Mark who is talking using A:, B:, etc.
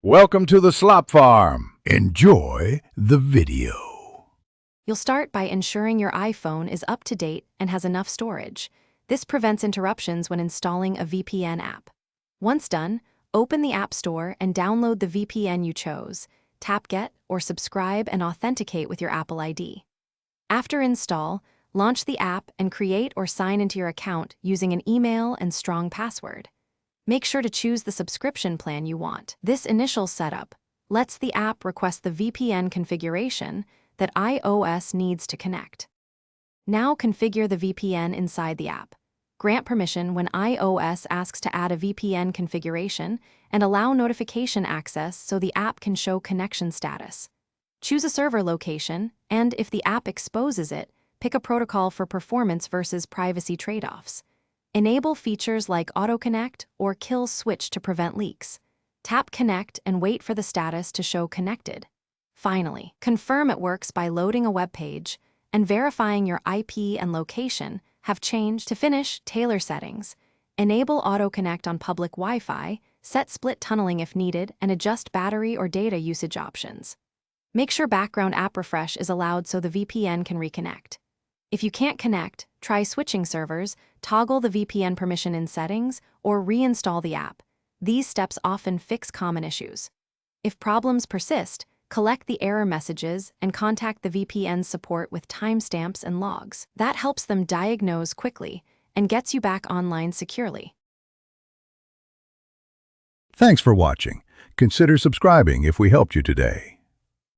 A: Welcome to the Slop Farm. Enjoy the video.
B: You'll start by ensuring your iPhone is up to date and has enough storage. This prevents interruptions when installing a VPN app. Once done, open the App Store and download the VPN you chose. Tap Get or Subscribe and authenticate with your Apple ID. After install, launch the app and create or sign into your account using an email and strong password. Make sure to choose the subscription plan you want. This initial setup lets the app request the VPN configuration that iOS needs to connect. Now configure the VPN inside the app. Grant permission when iOS asks to add a VPN configuration and allow notification access so the app can show connection status. Choose a server location, and if the app exposes it, pick a protocol for performance versus privacy trade-offs. Enable features like auto-connect or kill switch to prevent leaks. Tap Connect and wait for the status to show connected. Finally, confirm it works by loading a web page and verifying your IP and location have changed. To finish, tailor settings. Enable auto-connect on public Wi-Fi, set split tunneling if needed, and adjust battery or data usage options. Make sure background app refresh is allowed so the VPN can reconnect. If you can't connect, try switching servers, toggle the VPN permission in settings, or reinstall the app. These steps often fix common issues. If problems persist, collect the error messages and contact the VPN support with timestamps and logs. That helps them diagnose quickly and gets you back online securely.
A: Thanks for watching. Consider subscribing if we helped you today.